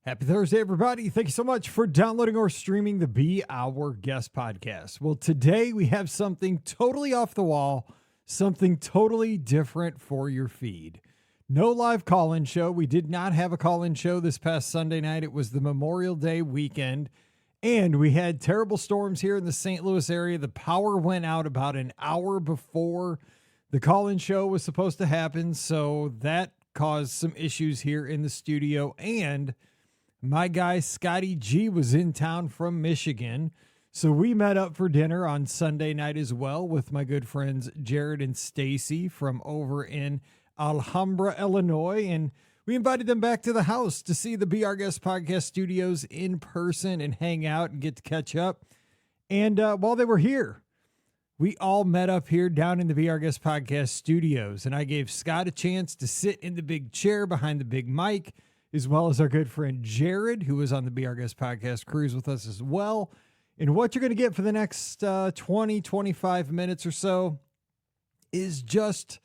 Happy Thursday, everybody. Thank you so much for downloading or streaming the Be Our Guest podcast. Well, today we have something totally off the wall, something totally different for your feed. No live call-in show. We did not have a call-in show this past Sunday night. It was the Memorial Day weekend, and we had terrible storms here in the St. Louis area. The power went out about an hour before the call-in show was supposed to happen, so that caused some issues here in the studio, and my guy Scotty G was in town from Michigan, so we met up for dinner on Sunday night as well with my good friends Jared and Stacy from over in Alhambra, Illinois, and we invited them back to the house to see the Be Our Guest podcast studios in person and hang out and get to catch up. And while they were here, we all met up here down in the Be Our Guest podcast studios, and I gave Scott a chance to sit in the big chair behind the big mic, as well as our good friend Jared, who was on the Be Our Guest podcast cruise with us as well. And what you're going to get for the next 20, 25 minutes or so is just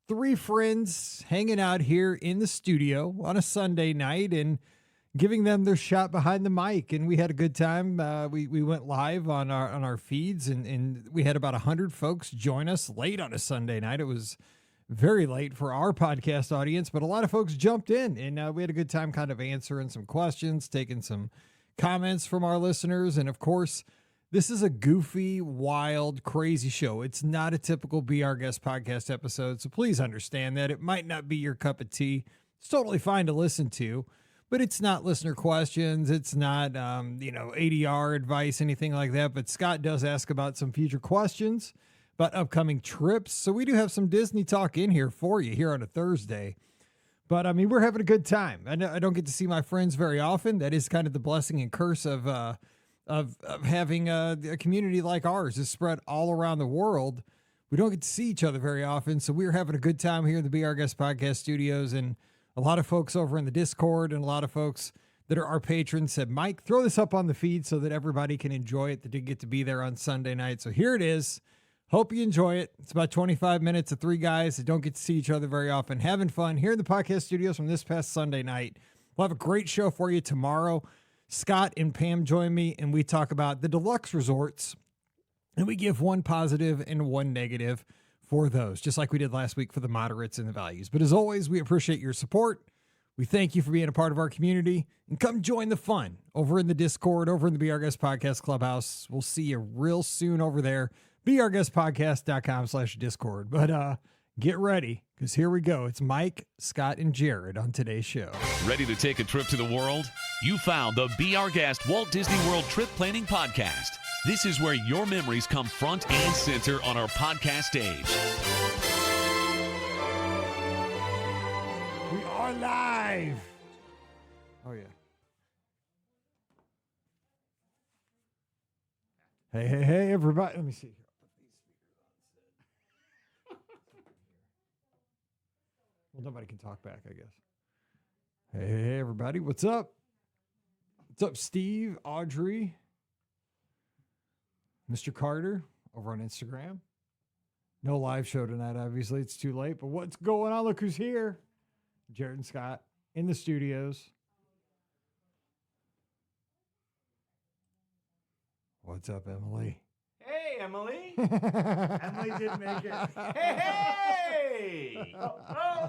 three friends hanging out here in the studio on a Sunday night and giving them their shot behind the mic. And we had a good time. We went live on our feeds, and we had about 100 folks join us late on a Sunday night. It was very late for our podcast audience, but a lot of folks jumped in, and we had a good time kind of answering some questions, taking some comments from our listeners. And of course, this is a goofy, wild, crazy show. It's not a typical Be Our Guest podcast episode, so please understand that it might not be your cup of tea. It's totally fine to listen to, but it's not listener questions. It's not, ADR advice, anything like that. But Scott does ask about some future questions about upcoming trips. So we do have some Disney talk in here for you here on a Thursday. But I mean, we're having a good time. I don't get to see my friends very often. That is kind of the blessing and curse of having a community like ours is spread all around the world. We don't get to see each other very often. So we're having a good time here in the Be Our Guest podcast studios. And a lot of folks over in the Discord and a lot of folks that are our patrons said, Mike, throw this up on the feed so that everybody can enjoy it that didn't get to be there on Sunday night. So here it is. Hope you enjoy it. It's about 25 minutes of three guys that don't get to see each other very often, having fun here in the podcast studios from this past Sunday night. We'll have a great show for you tomorrow. Scott and Pam join me, and we talk about the deluxe resorts, and we give one positive and one negative for those, just like we did last week for the moderates and the values. But as always, we appreciate your support. We thank you for being a part of our community, and come join the fun over in the Discord, over in the Be Our Guest Podcast Clubhouse. We'll see you real soon over there. BeOurGuestPodcast.com/Discord. But get ready, because here we go. It's Mike, Scott, and Jared on today's show. Ready to take a trip to the world? You found the Be Our Guest Walt Disney World Trip Planning Podcast. This is where your memories come front and center on our podcast stage. We are live. Oh, yeah. Hey, everybody. Let me see. Well, nobody can talk back, I guess. Hey, everybody. What's up? What's up, Steve, Audrey, Mr. Carter over on Instagram? No live show tonight, obviously. It's too late. But what's going on? Look who's here. Jared and Scott in the studios. What's up, Emily? Hey, Emily. Emily did make it. Hey! Oh,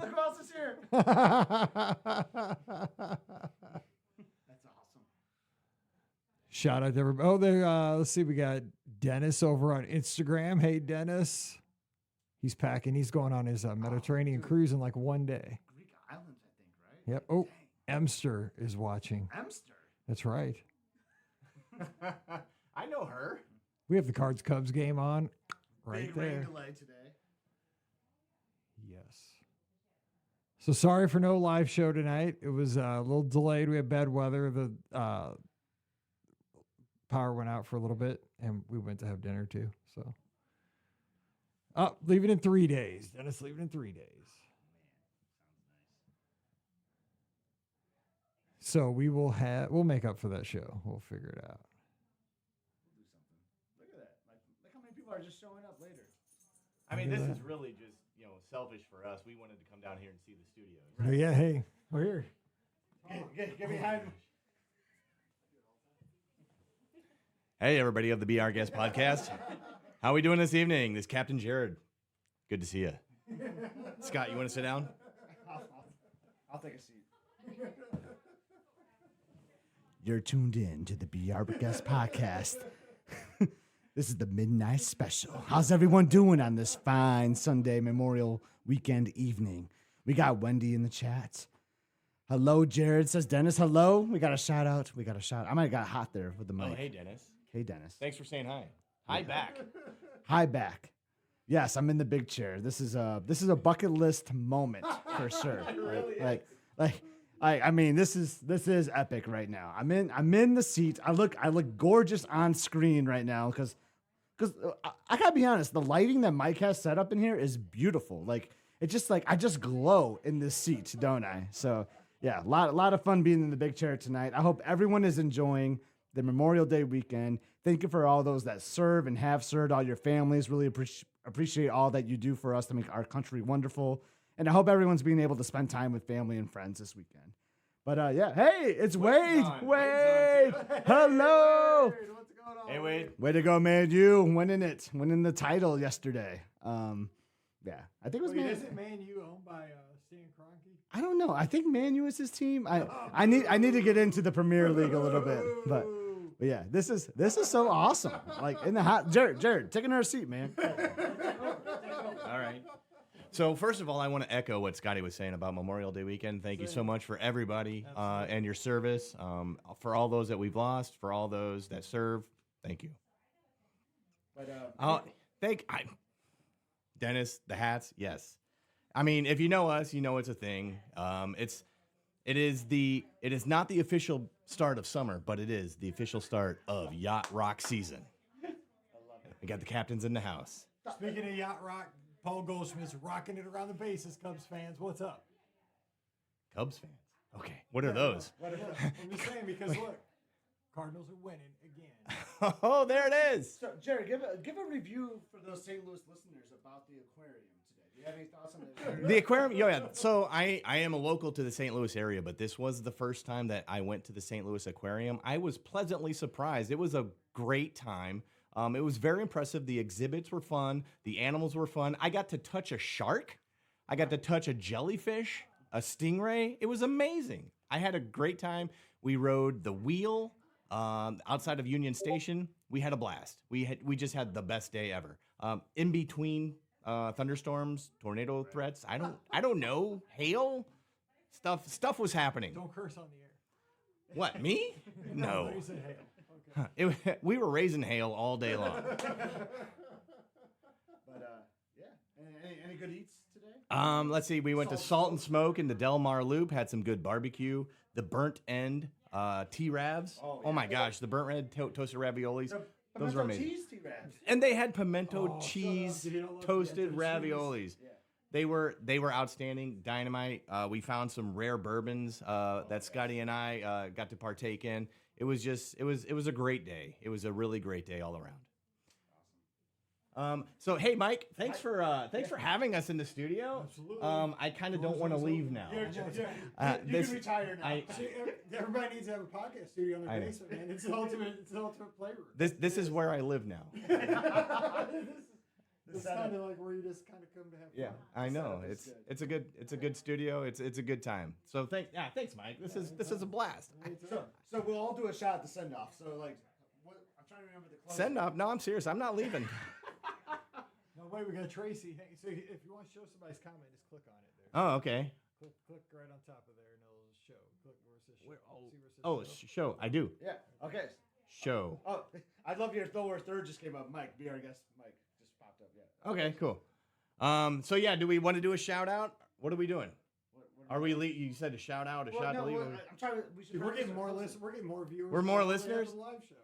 look who else is here. That's awesome. Shout out to everybody. Oh, there. Let's see. We got Dennis over on Instagram. Hey, Dennis. He's packing. He's going on his Mediterranean cruise in like one day. Greek islands, I think, right? Yep. Oh, Emster is watching. Emster. That's right. I know her. We have the Cards Cubs game on right Big there. rain delay today. Yes. So sorry for no live show tonight. It was a little delayed. We had bad weather. The power went out for a little bit, and we went to have dinner too. So, leaving in 3 days. Dennis leaving in 3 days. So we'll make up for that show. We'll figure it out. Look at that. Look how many people are just showing up later. I mean, this is really just, selfish for us. We wanted to come down here and see the studio. Right? Yeah, hey, we're here. Get behind me. Hey, everybody of the Be Our Guest podcast. How are we doing this evening? This is Captain Jared. Good to see you. Scott, you want to sit down? I'll take a seat. You're tuned in to the Be Our Guest podcast. This is the midnight special. How's everyone doing on this fine Sunday Memorial Weekend evening? We got Wendy in the chat. Hello, Jared, says Dennis. Hello. We got a shout out. I might have got hot there with the mic. Oh, hey, Dennis. Hey, Dennis. Thanks for saying hi. Hi back. Hi back. Yes, I'm in the big chair. This is a bucket list moment for sure. I mean, this is epic right now. I'm in the seat. I look gorgeous on screen right now because I gotta be honest, the lighting that Mike has set up in here is beautiful. Like it's just like I just glow in this seat, don't I? So yeah, a lot of fun being in the big chair tonight. I hope everyone is enjoying the Memorial Day weekend. Thank you for all those that serve and have served, all your families. Really appreciate all that you do for us to make our country wonderful. And I hope everyone's being able to spend time with family and friends this weekend. But yeah, hey, it's Wade. Wade, hello. What's going on? Hey, Wade. Way to go, man! You winning the title yesterday. Yeah, I think it was Wait, Man. isn't Man U owned by Stan Kroenke? I don't know. I think Man U is his team. I need to get into the Premier League a little bit, but yeah, this is so awesome. Like in the hot, Jared, taking our seat, man. All right. So first of all, I want to echo what Scotty was saying about Memorial Day weekend. Thank you so much for everybody and your service. For all those that we've lost, for all those that serve, thank you. But Dennis, the hats, yes. I mean, if you know us, you know it's a thing. It is not the official start of summer, but it is the official start of yacht rock season. We got the captains in the house. speaking of yacht rock, Paul Goldschmidt's rocking it around the bases. Cubs fans, what's up? Cubs fans. Okay, what are those? I'm just saying because look, Cardinals are winning again. Oh, there it is. So, Jared, give a review for those St. Louis listeners about the aquarium today. Do you have any thoughts on the The aquarium, yeah. So I am a local to the St. Louis area, but this was the first time that I went to the St. Louis Aquarium. I was pleasantly surprised. It was a great time. It was very impressive. The exhibits were fun. The animals were fun. I got to touch a shark. I got to touch a jellyfish, a stingray. It was amazing. I had a great time. We rode the wheel outside of Union Station. We had a blast. We just had the best day ever. In between thunderstorms, tornado threats. I don't know. Hail stuff was happening. Don't curse on the air. What, me? No. You said hail. Okay. We were raising hail all day long. But yeah, any good eats today? Let's see. We went to Salt and Smoke in the Del Mar Loop. Had some good barbecue. The burnt end T-Ravs. Oh my gosh, the burnt end toasted raviolis. Those were amazing. Cheese T-Ravs. And they had pimento cheese shut up, dude. I love toasted pimento cheese. raviolis. They were outstanding, dynamite. We found some rare bourbons that Scotty and I got to partake in. It was a great day. It was a really great day all around. So hey, Mike, thanks for having us in the studio. Absolutely. I kind of don't want to leave now. You This- can retire now. I- See, everybody needs to have a podcast studio in I their know. basement, man. It's the ultimate playroom. This is where I live now. This sounded like where you just kind of come to have fun. Yeah, I know. It's a good studio. It's a good time. So thanks, Mike. This is a blast. So we'll all do a shot at the send off. So like, I'm trying to remember the close. Send off. No, I'm serious. I'm not leaving. No, wait, we got Tracy. Hey, so if you want to show somebody's comment, just click on it there. Oh, okay. Click right on top of there, and it'll show. Click where it says show. See where it says Oh, show? show. I do. Yeah. Okay. Show. Oh, I'd love your lower third just came up. Mike, be our guest. Mike just popped up. Yeah. Okay, cool. So yeah, do we want to do a shout out? What are we doing? Are we? You said a shout out, a shout to leave. I'm trying to. Dude, we're getting more listeners. We're getting more viewers. We're more than we have listeners? on the live show.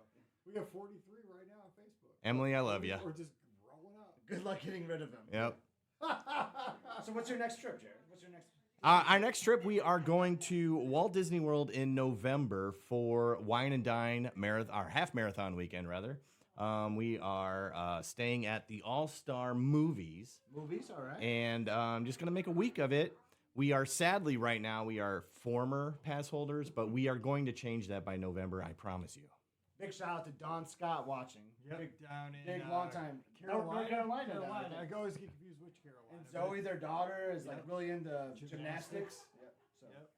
We got 43 right now on Facebook. Emily, I love you. We're just rolling up. Good luck getting rid of him. Yep. So what's your next trip, Jared? What's your next? Our next trip, we are going to Walt Disney World in November for Wine and Dine marathon, our half marathon weekend, rather. We are staying at the All-Star Movies. Movies, all right. And I'm just going to make a week of it. We are sadly right now, we are former pass holders, but we are going to change that by November, I promise you. Big shout out to Don Scott watching. Yep. Big, Down in big long time. North Carolina. now, I think. I always get confused which Carolina. And Zoe, their daughter, is like Yep. really into Gymnastics. gymnastics. Yep. So Yep.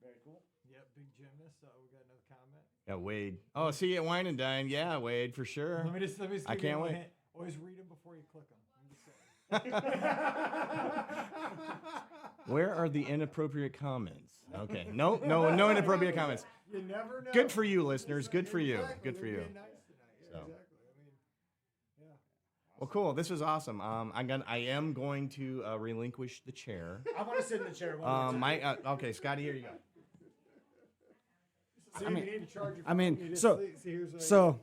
very cool. Yep, big gymnast. We got another comment. Yeah, Wade. Oh, see you at Wine and Dine. Yeah, Wade, for sure. Let me just I give you can't one wait. hint. Always read them before you click them. Where are the inappropriate comments? Okay. No inappropriate comments. You never know. Good for you, listeners. Good for you. Exactly. Good for They're you. being nice tonight. Yeah, So. exactly. I mean, Well, cool. This was awesome. I am going to relinquish the chair. I want to sit in the chair. One more time. Okay, Scotty, here you go. see, I mean- you need to charge your I phone. mean, You just so- see, here's a, So,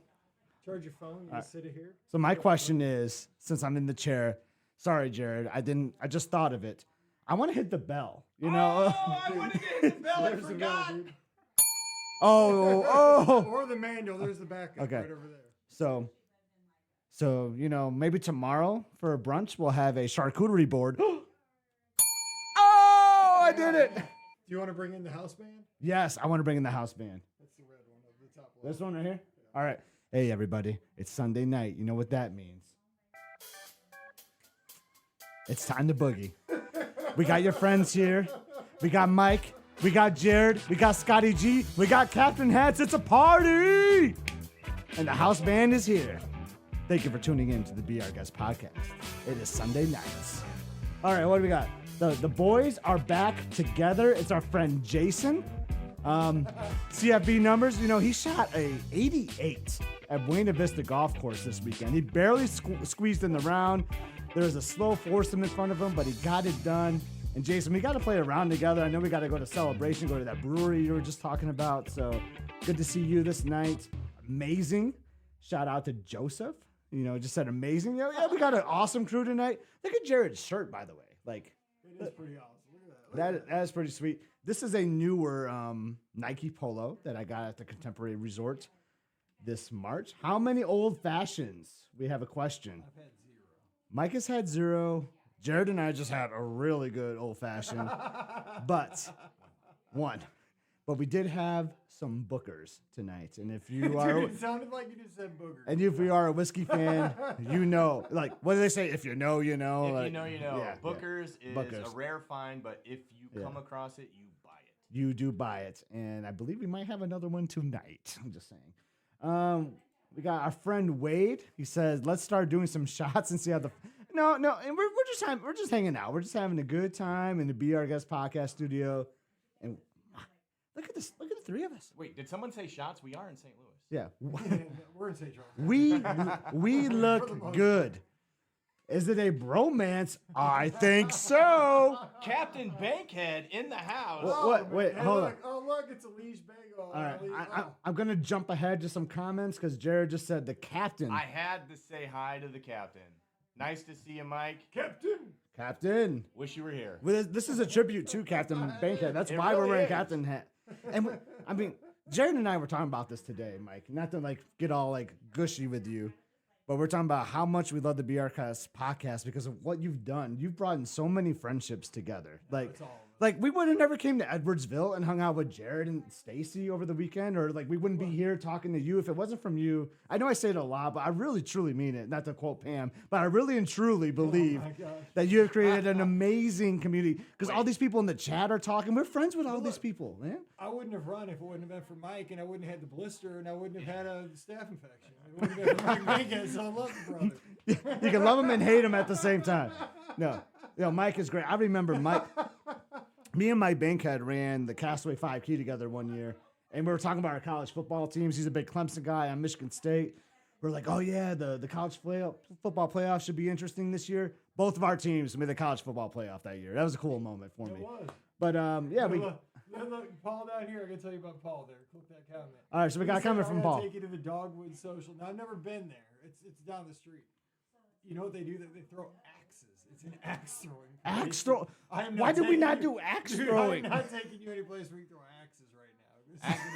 charge your phone. You just sit it here. so my question is, since I'm in the chair, sorry, Jared, I just thought of it. I want to hit the bell. You know? I want to hit the bell. I There's the bell, forgot. dude. oh. Or the manual. There's the backup Okay. right over there. So maybe tomorrow for a brunch we'll have a charcuterie board. Oh, I did it. Do you want to bring in the house band? Yes, I want to bring in the house band. That's the red one at the top left. This one right here? All right. Hey, everybody. It's Sunday night. You know what that means. It's time to boogie. We got your friends here. We got Mike. We got Jared. We got Scotty G. We got Captain Hats. It's a party. And the house band is here. Thank you for tuning in to the Be Our Guest podcast. It is Sunday nights. All right, what do we got? The boys are back together. It's our friend Jason. CFB numbers, he shot a 88 at Buena Vista Golf Course this weekend. He barely squeezed in the round. There was a slow foursome in front of him, but he got it done. And Jason, we got to play a round together. I know we got to go to Celebration, go to that brewery you were just talking about. So good to see you this night. Amazing. Shout out to Joseph. Just said amazing. Yeah, we got an awesome crew tonight. Look at Jared's shirt, by the way. Like, It is pretty awesome. Look at that. that is pretty sweet. This is a newer Nike polo that I got at the Contemporary Resort this March. How many old fashions? We have a question. I've had 0. Mike has had 0. Jared and I just had a really good old fashioned, but one. But we did have some bookers tonight, and if you are, Dude, it sounded like you just said booger. and if you are a whiskey fan, like what do they say? If you know, you know. If like, you know, you know. yeah, Bookers is Bookers. a rare find, but if you Yeah. come across it, you buy it. You do buy it, and I believe we might have another one tonight. I'm just saying. We got our friend Wade. He says, "Let's start doing some shots and see how the." No, and we're just hanging out. We're just having a good time in the Be Our Guest podcast studio, and look at this. Look at the three of us. Wait, did someone say shots? We are in St. Louis. Yeah, We're in St. Charles. we look good. Is it a bromance? I think so. Captain Bankhead in the house. Wait, Hey, hold on. look, oh, look, it's a Liege bagel. All right, Oh. I'm gonna jump ahead to some comments because Jared just said the captain. I had to say hi to the captain. Nice to see you, Mike. Captain. Wish you were here. Well, this is a tribute to Captain Bankhead. That's It why we're really wearing is. Captain hat. And Jared and I were talking about this today, Mike. Not to get all gushy with you, but we're talking about how much we love the BR podcast because of what you've done. You've brought in so many friendships together. We would have never came to Edwardsville and hung out with Jared and Stacy over the weekend, or we wouldn't be here talking to you if it wasn't from you. I know I say it a lot, but I really truly mean it. Not to quote Pam, but I really and truly believe that you have created an amazing community because all these people in the chat are talking. We're friends with all these people, man. I wouldn't have run if it wouldn't have been for Mike, and I wouldn't have had the blister, and I wouldn't have had a staph infection. It wouldn't have been for Mike Bankhead, so I love the brother. You can love him and hate him at the same time. No, Mike is great. I remember Mike. Me and Mike Bankhead ran the Castaway 5K together one year, and we were talking about our college football teams. He's a big Clemson guy. I'm Michigan State. We're like, oh yeah, the college football playoff should be interesting this year. Both of our teams made the college football playoff that year. That was a cool moment for me. It was. But Look, Paul down here. I can tell you about Paul there. Click that comment. All right, so we got a comment from Paul. Take you to the Dogwood Social. Now I've never been there. It's down the street. You know what they do? They throw axes. It's an axe throwing. Axe throw. I am not Why did we taking not you- do axe Dude, throwing? I'm not taking you any place where you throw axes right now.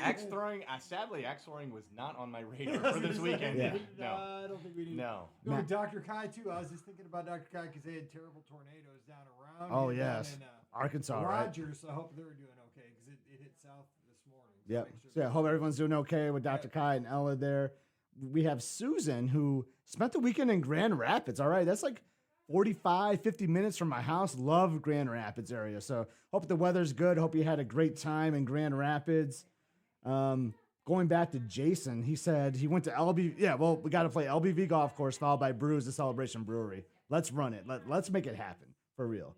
Axe throwing. Sadly, axe throwing was not on my radar for this weekend. Yeah. No. I don't think we need. No. No, Dr. Kai too. I was just thinking about Dr. Kai because they had terrible tornadoes down around. Oh, here, down yes. in, Arkansas, right? Rogers. So I hope they were doing okay because it hit south this morning. So Yep. make sure So yeah, hope everyone's doing okay with Dr. Kai and Ella there. We have Susan who spent the weekend in Grand Rapids. All right, that's like 45, 50 minutes from my house. Love Grand Rapids area. So hope the weather's good. Hope you had a great time in Grand Rapids. Going back to Jason, he said he went to LB. Yeah, well, we got to play LBV Golf Course followed by Brews, the Celebration Brewery. Let's run it. Let's make it happen for real.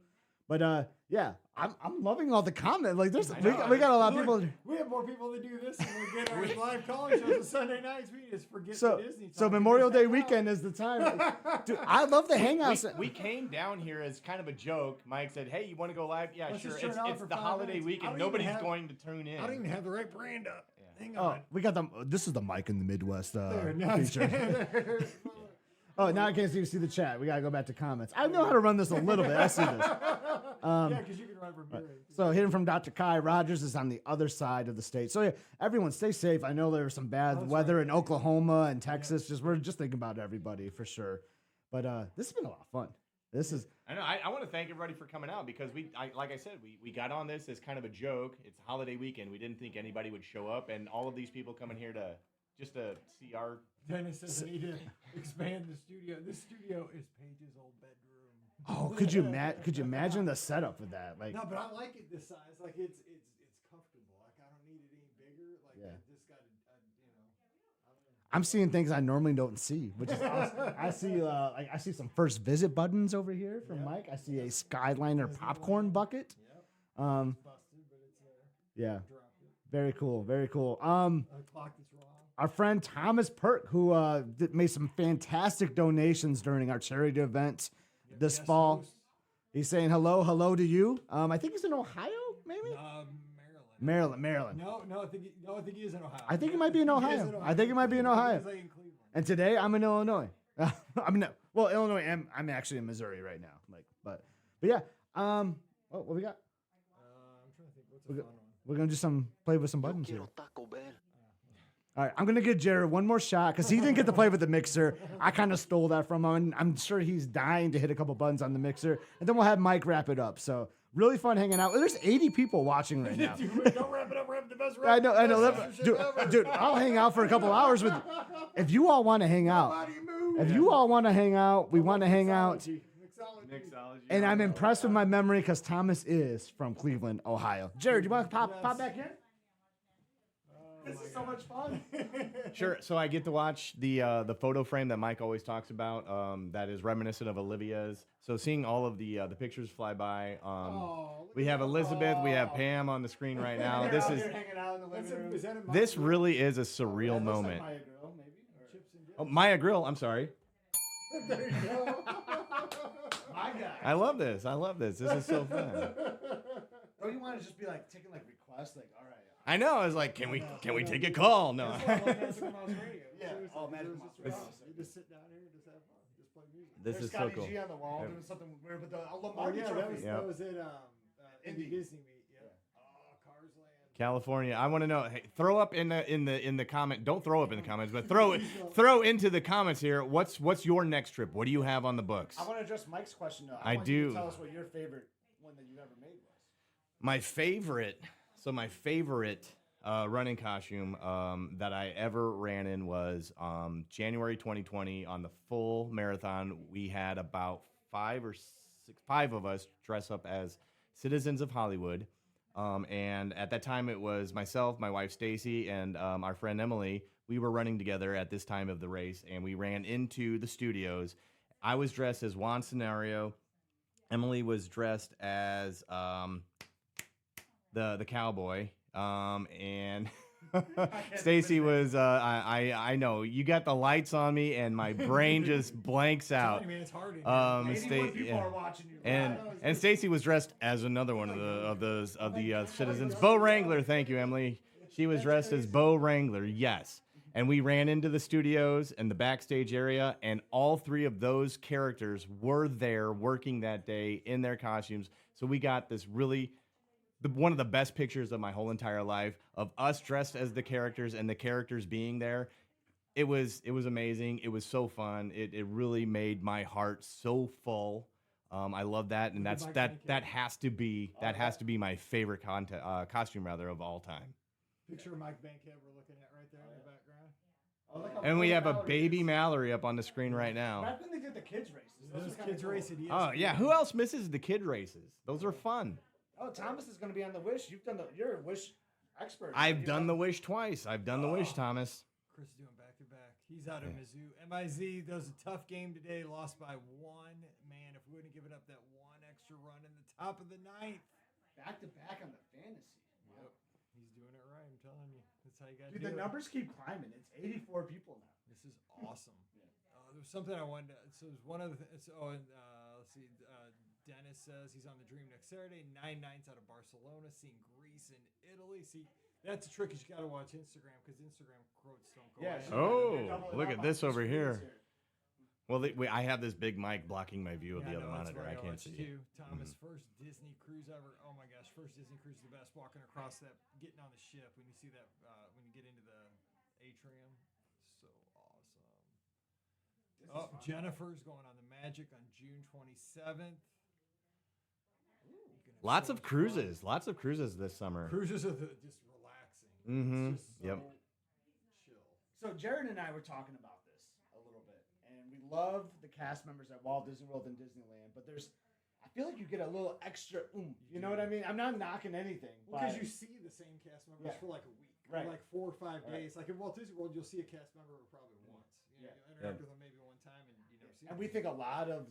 But yeah, I'm loving all the comments. Like we got a lot of people. We have more people that do this, and we get our live calling shows on Sunday nights. We just forget the Disney. So talk. Memorial We Day just hang out. weekend is the time. Dude, I love the hangouts. We came down here as kind of a joke. Mike said, "Hey, you want to go live? Yeah, Let's sure." just turn it on It's for the 5 holiday minutes. I weekend. don't Nobody's even have- going to tune in. I don't even have the right brand up. Hang Oh, on. we got them. This is the Mike in the Midwest There, now it's- feature. Oh, now I can't see the chat. We gotta go back to comments. I know how to run this a little bit. I see this. Yeah, because you can run from here. So hitting from Dr. Kai Rogers is on the other side of the state. So yeah, everyone stay safe. I know there was some bad weather in Oklahoma and Texas. We're just thinking about everybody for sure. But this has been a lot of fun. This is I know. I want to thank everybody for coming out because like I said, we got on this as kind of a joke. It's a holiday weekend. We didn't think anybody would show up, and all of these people coming here to see our. Dennis says I need to expand the studio. This studio is Paige's old bedroom. oh, could you imagine the setup with that? Like No, but I like it this size. Like it's comfortable. Like I don't need it any bigger. Like Yeah. I just got to, I'm seeing things I normally don't see, which is awesome. I see some first visit buttons over here from Mike. I see a Skyliner popcorn bucket. busted, but it's there. Yeah, Dropped it. very cool, very cool. A clock that's wrong. Our friend Thomas Perk, who made some fantastic donations during our charity event this Guest fall. host. He's saying hello to you. I think he's in Ohio, maybe Maryland. No, I think he is in Ohio. I think he might be in Ohio. I think he might be in Ohio. He's like in Cleveland. And today I'm in Illinois. Illinois. I'm actually in Missouri right now. But yeah. What we got? I'm trying to think. What's a fun one? We're gonna do play with some buttons here. All right, I'm gonna give Jared one more shot because he didn't get to play with the mixer. I kind of stole that from him, and I'm sure he's dying to hit a couple buttons on the mixer, and then we'll have Mike wrap it up. So really fun hanging out. There's 80 people watching right now. Don't wrap it up. Wrap the best. I know. best censorship ever. Dude, I'll hang out for a couple hours with. If you all want to hang out, Body move. if you all want to hang out, we want to hang out. Mixology. And I'm impressed with my memory because Thomas is from Cleveland, Ohio. Jared, you want to pop back in? This is so much fun. Sure. So I get to watch the photo frame that Mike always talks about. That is reminiscent of Olivia's. So seeing all of the pictures fly by. We have Elizabeth. We have Pam on the screen right now. This is hanging out in the living room. Is that a this really is a surreal moment. Maya Grill, maybe. chips and dip? Oh, Maya Grill. I'm sorry. There you go. My guy. I love this. I love this. This is so fun. Oh, you want to just be like taking like requests, like all right. I know. I was like, can we take a call? No. Yeah. Oh, Magic Mouse Radio. You just sit down here and just have fun. Just play music. This There's is so Scotty cool. G on the wall Yep. doing something weird with the Oh Lombardi yeah, trophy. that was at Indy. Disney meet. Yeah. Oh, Cars Land. California. I want to know. Hey, throw up in the comment. Don't throw up in the comments, but throw into the comments here. What's your next trip? What do you have on the books? I want to address Mike's question though. I want you to do. tell us what your favorite one that you ever made was. My favorite running costume that I ever ran in was January 2020 on the full marathon. We had about five of us dress up as citizens of Hollywood. And at that time, it was myself, my wife Stacy, and our friend Emily. We were running together at this time of the race, and we ran into the studios. I was dressed as Juan Scenario. Emily was dressed as the cowboy, and Stacy was. I know you got the lights on me, and my brain just blanks out. I mean, it's hard. In here. People are watching you. And Stacy was dressed as another one of the citizens. Bo Wrangler, thank you, Emily. She was dressed as Bo Wrangler, yes. And we ran into the studios and the backstage area, and all three of those characters were there working that day in their costumes. So we got this really one of the best pictures of my whole entire life of us dressed as the characters and the characters being there. It was amazing. It was so fun. It really made my heart so full. I love that, and that has to be my favorite costume rather of all time. Picture of Mike Bankhead we're looking at right there in the background. And we have a baby Mallory up on the screen right now. Back when they did the kids races. Those kids race at ESPN. Oh yeah, who else misses the kid races? Those are fun. Oh, Thomas is going to be on the Wish. You're a Wish expert. I've done the Wish twice. I've done the Wish, Thomas. Chris is doing back to back. He's out of Mizzou. MIZ does a tough game today. Lost by 1. Man, if we wouldn't have given up that one extra run in the top of the 9th. Back to back on the fantasy. Yep. He's doing it right. I'm telling you. That's how you got to Dude, do the it. numbers keep climbing. It's 84 people now. This is awesome. There was something I wanted to. So there's one of the. Let's see. Dennis says he's on the Dream next Saturday. 9 nights out of Barcelona, seeing Greece and Italy. See, that's a trick. You got to watch Instagram because Instagram quotes don't go. Yeah, away. Oh, look at this over here. Well, I have this big mic blocking my view of the other no, that's monitor. what I can't watched see. Too. Thomas, first Disney cruise ever. Oh my gosh, first Disney cruise is the best. Walking across that, getting on the ship when you see that, when you get into the atrium, so awesome. Jennifer's going on the Magic on June 27th. Lots of cruises this summer. Cruises are just relaxing. Mm-hmm. It's just so Yep. chill. So Jared and I were talking about this a little bit, and we love the cast members at Walt Disney World and Disneyland, but I feel like you get a little extra oomph. You know what I mean? I'm not knocking anything. Because you see the same cast members for like a week, Right. or like 4 or 5 days. Like at Walt Disney World, you'll see a cast member probably once. You interact with them maybe one time, and you never see them. And we think a lot of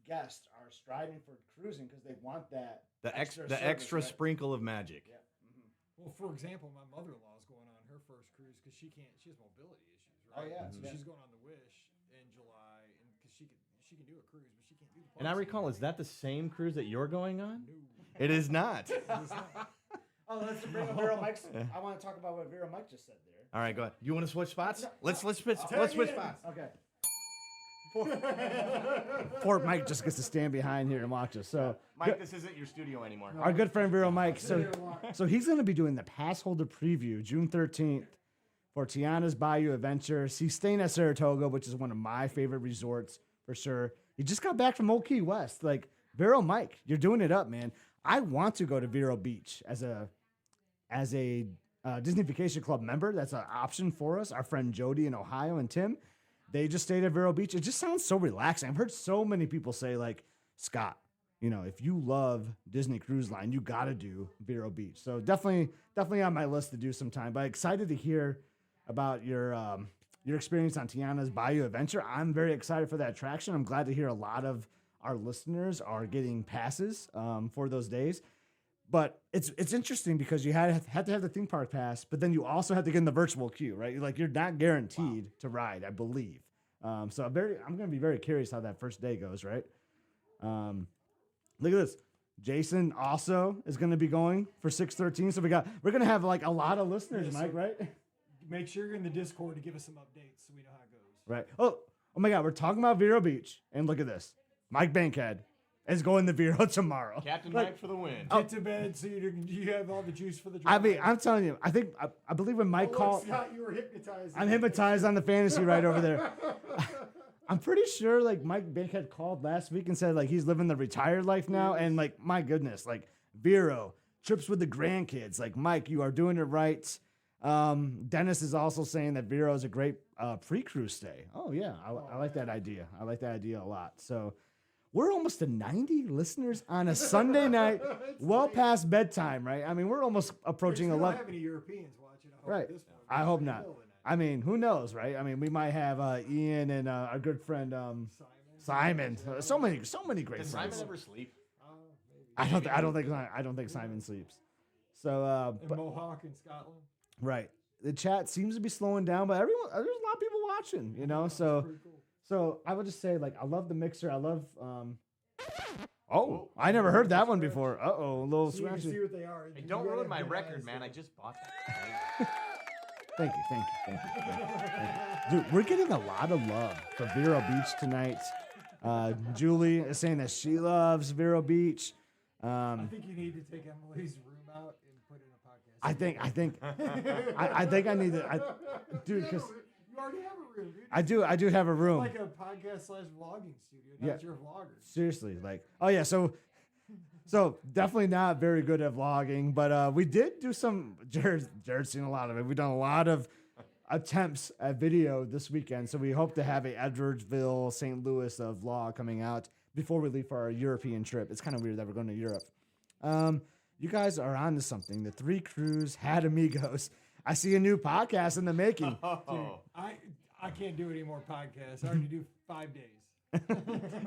guests are striving for cruising because they want that extra service, right? sprinkle of magic. Yeah. Mm-hmm. Well, for example, my mother-in-law is going on her first cruise because she has mobility issues, right? Oh, yeah. So Yeah. she's going on the Wish in July, and because she can do a cruise, but she can't do the. And I parks recall, anymore. is that the same cruise that you're going on? No. It is not. Oh, let's bring up Vero Mike's. I want to talk about what Vero Mike just said there. All right, go ahead. You want to switch spots? Let's switch spots. Okay. Poor Mike just gets to stand behind here and watch us. So, Mike, this isn't your studio anymore. our good friend Vero Mike. So he's going to be doing the pass holder preview June 13th for Tiana's Bayou Adventure. He's staying at Saratoga, which is one of my favorite resorts for sure. He just got back from Old Key West. Like, Vero Mike, you're doing it up, man. I want to go to Vero Beach as a Disney Vacation Club member. That's an option for us. Our friend Jody in Ohio and Tim, they just stayed at Vero Beach. It just sounds so relaxing. I've heard so many people say, like, Scott, if you love Disney Cruise Line, you got to do Vero Beach. So definitely on my list to do sometime. But excited to hear about your experience on Tiana's Bayou Adventure. I'm very excited for that attraction. I'm glad to hear a lot of our listeners are getting passes for those days. But it's interesting because you had to have the theme park pass, but then you also have to get in the virtual queue, right? Like, you're not guaranteed to ride, I believe. So I'm going to be very curious how that first day goes, right? Look at this. Jason also is going to be going for 613. So we're going to have like a lot of listeners, Mike, right? Make sure you're in the Discord to give us some updates so we know how it goes. Right. Oh my God, we're talking about Vero Beach, and look at this. Mike Bankhead is going to Vero tomorrow. Captain Mike for the win. Get to bed so you have all the juice for the I drive. mean, I'm telling you, I believe when Mike called, Scott, you were hypnotized. I'm hypnotized on the fantasy right over there. I'm pretty sure like Mike Bankhead called last week and said like he's living the retired life now, and like my goodness, like Vero trips with the grandkids. Like, Mike, you are doing it right. Dennis is also saying that Vero is a great pre-cruise stay. Oh yeah, I like that idea. I like that idea a lot. So we're almost to 90 listeners on a Sunday night, well past bedtime, right? I mean, we're almost approaching We don't 11. have any Europeans watching. I hope Right. At this point. I hope It's not. middle of the night. I mean, who knows, right? I mean, we might have Ian and our good friend Simon. So many great Does friends. Simon ever sleep? I don't think Simon sleeps. So, In but Mohawk in Scotland. right, the chat seems to be slowing down, but there's a lot of people watching, So, Pretty cool. so I would just say, like, I love the mixer. I love. Oh, I never heard that one before. A little So you can see scratchy. what they are. Hey, You don't gotta ruin have my good record, eyes man. for I it. just bought that. Thank you. Dude, we're getting a lot of love for Vero Beach tonight. Julie is saying that she loves Vero Beach. I think you need to take Emily's room out and put in a podcast. I think I need to, dude, because You already have a room, dude. I do have a room. Like a podcast / vlogging studio. Now you're a vlogger. Seriously, like, oh yeah, so definitely not very good at vlogging, but we did do some. Jared's seen a lot of it. We've done a lot of attempts at video this weekend, so we hope to have a Edwardsville, St. Louis vlog coming out before we leave for our European trip. It's kind of weird that we're going to Europe. You guys are on to something. The Three Crews had Amigos. I see a new podcast in the making. Dude, I can't do any more podcasts. I already do 5 days.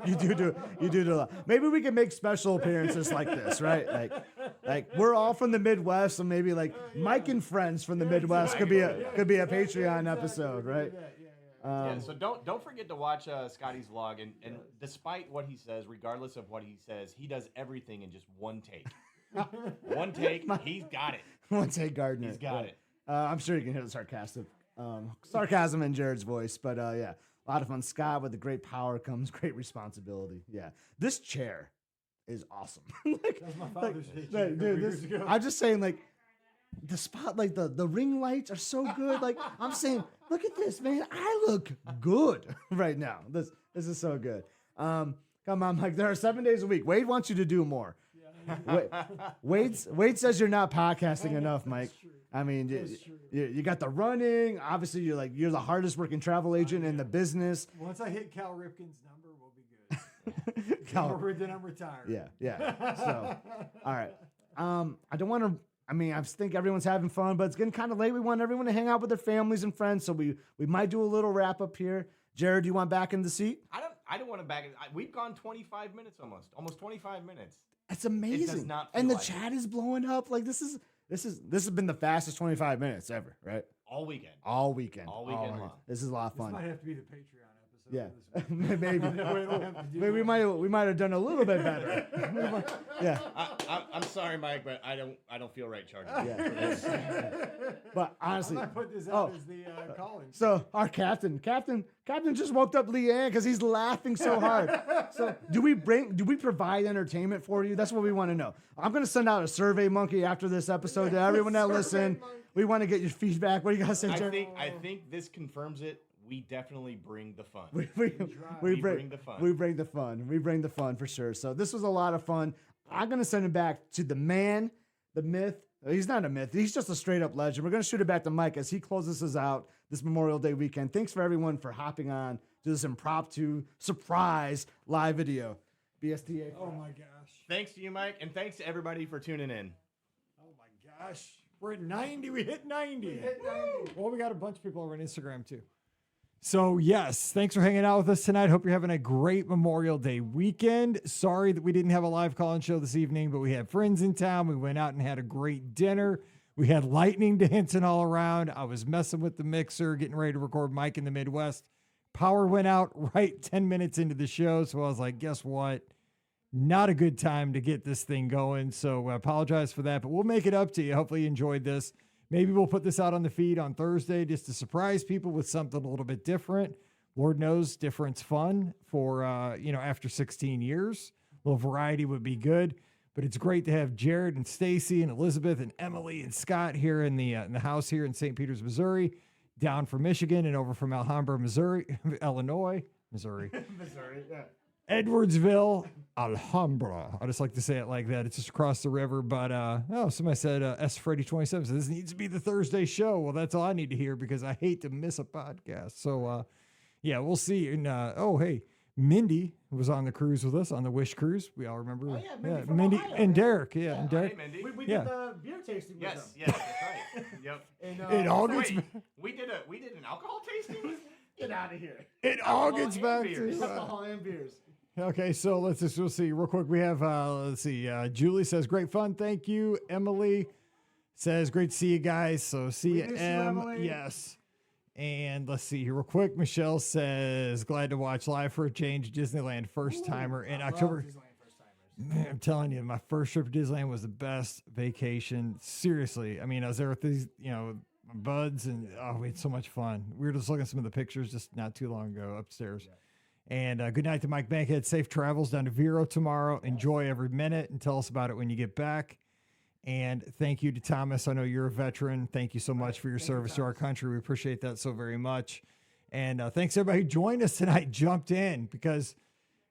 You do a lot. Maybe we can make special appearances like this, right? Like we're all from the Midwest, so maybe like Mike and friends from the Midwest could be a Patreon episode, right? So don't forget to watch Scotty's vlog, and despite what he says, regardless of what he says, he does everything in just one take. One take, he's got it. One take Gardner. He's got it. I'm sure you can hear the sarcasm in Jared's voice, but yeah, a lot of fun. Scott, with the great power comes great responsibility. Yeah, this chair is awesome. That's my father's dude. I'm just saying, like, the spot, like the ring lights are so good. Like, I'm saying, look at this, man. I look good right now. This is so good. Come on, Mike. There are 7 days a week. Wade wants you to do more. Wade says you're not podcasting enough, Mike. I mean, you got the running. Obviously, you're the hardest working travel agent in the business. Once I hit Cal Ripken's number, we'll be good. Then I'm retired. Yeah. So, all right. I don't want to. I mean, I think everyone's having fun, but it's getting kind of late. We want everyone to hang out with their families and friends, so we might do a little wrap up here. Jared, do you want back in the seat? I don't want to back in. We've gone 25 minutes almost 25 minutes. That's amazing. It does not feel and the like chat is blowing up. Like this has been the fastest 25 minutes ever, right? All weekend. All weekend long. This is a lot of fun. This might have to be the Patreon episode. Yeah, For this week. maybe we might have done a little bit better. Yeah. I'm sorry, Mike, but I don't feel right charging. Yeah. But honestly, I might put this out as the calling. so our captain just woke up Leanne because he's laughing so hard. So do we provide entertainment for you? That's what we want to know. I'm gonna send out a survey monkey after this episode to everyone that listened. We want to get your feedback. What do you guys say, Jared? I think this confirms it. We definitely bring the fun. We bring the fun. We bring the fun for sure. So this was a lot of fun. I'm gonna send it back to the man, the myth. He's not a myth. He's just a straight up legend. We're gonna shoot it back to Mike as he closes us out this Memorial Day weekend. Thanks for everyone for hopping on to this impromptu surprise live video. BSTA. Oh my gosh. Thanks to you, Mike, and thanks to everybody for tuning in. Oh my gosh. We're at 90. We hit 90. Well, we got a bunch of people over on Instagram too. So yes, thanks for hanging out with us tonight. Hope you're having a great Memorial Day weekend. Sorry that we didn't have a live call-in show this evening, but we had friends in town. We went out and had a great dinner. We had lightning dancing all around. I was messing with the mixer, getting ready to record Mike in the Midwest. Power went out right 10 minutes into the show, so I was like, guess what? Not a good time to get this thing going, so I apologize for that, but we'll make it up to you. Hopefully you enjoyed this. Maybe we'll put this out on the feed on Thursday just to surprise people with something a little bit different. Lord knows different's fun for, after 16 years. A little variety would be good, but it's great to have Jared and Stacy and Elizabeth and Emily and Scott here in the house here in St. Peters, Missouri, down from Michigan and over from Alhambra, Missouri, Missouri, yeah. Edwardsville, Alhambra. I just like to say it like that. It's just across the river. But, somebody said S. Freddy 27 said this needs to be the Thursday show. Well, that's all I need to hear because I hate to miss a podcast. So, we'll see. And, hey, Mindy was on the cruise with us on the Wish cruise. We all remember. Oh, yeah, Mindy Ohio, and right? Derek. Yeah, and Derek. Hey, Mindy. We did the beer tasting with them. Yes, that's right. Yep. And, It all gets Wait, we did an alcohol tasting? get out of here. it all alcohol gets and back beers. to Alcohol and beers. Okay, so we'll see real quick. We have, Julie says, great fun. Thank you. Emily says, great to see you guys. So see We you, miss you, Em. Emily. Yes. And let's see here real quick. Michelle says, glad to watch live for a change. Disneyland first timer in October. Man, I'm telling you, my first trip to Disneyland was the best vacation. Seriously. I mean, I was there with these, my buds and we had so much fun. We were just looking at some of the pictures just not too long ago upstairs. And good night to Mike Bankhead. Safe travels down to Vero tomorrow. Enjoy every minute and tell us about it when you get back. And thank you to Thomas. I know you're a veteran. Thank you so much for your service to our country. We appreciate that so very much. And thanks everybody who joined us tonight, jumped in, because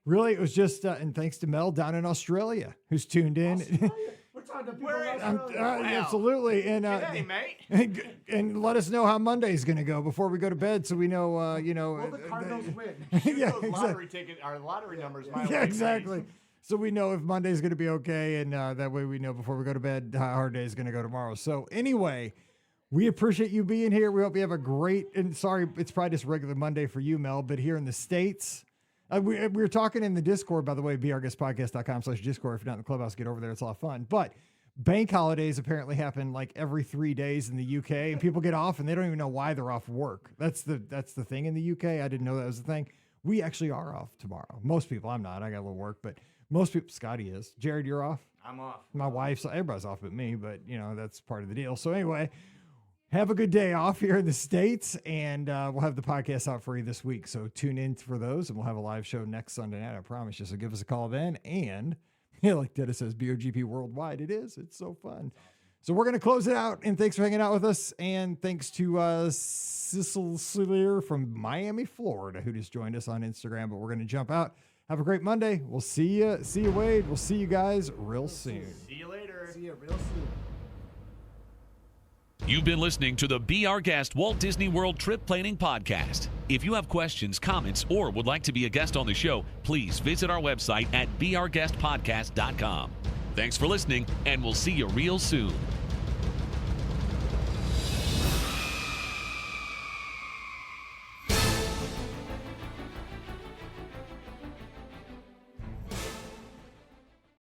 really it was just, and thanks to Mel down in Australia who's tuned in. We're talking to people in Australia. Absolutely. And, Hey, mate. and let us know how Monday's going to go before we go to bed, so we know, Will the Cardinals win? yeah, Those lottery ticket, our lottery numbers. My yeah, way, exactly. So we know if Monday's going to be okay, and that way we know before we go to bed how our day is going to go tomorrow. So anyway, we appreciate you being here. We hope you have a great, and sorry, it's probably just regular Monday for you, Mel, but here in the States, we were talking in the Discord, by the way, brguestpodcast.com/Discord. If you're not in the clubhouse, get over there. It's a lot of fun. But bank holidays apparently happen like every 3 days in the UK, and people get off and they don't even know why they're off work. That's the thing in the UK. I didn't know that was the thing. We actually are off tomorrow. Most people, I'm not. I got a little work, but most people, Scotty is. Jared, you're off? I'm off. My wife's, everybody's off but me, but that's part of the deal. So anyway, have a good day off here in the States, and we'll have the podcast out for you this week. So tune in for those, and we'll have a live show next Sunday night. I promise you. So give us a call then. And like Dennis says, BOGP Worldwide. It is. It's so fun. So we're going to close it out, and thanks for hanging out with us. And thanks to Cecil from Miami, Florida, who just joined us on Instagram. But we're going to jump out. Have a great Monday. We'll see you. See you, Wade. We'll see you guys real soon. See you later. See you real soon. You've been listening to the Be Our Guest Walt Disney World Trip Planning Podcast. If you have questions, comments, or would like to be a guest on the show, please visit our website at beourguestpodcast.com. Thanks for listening, and we'll see you real soon.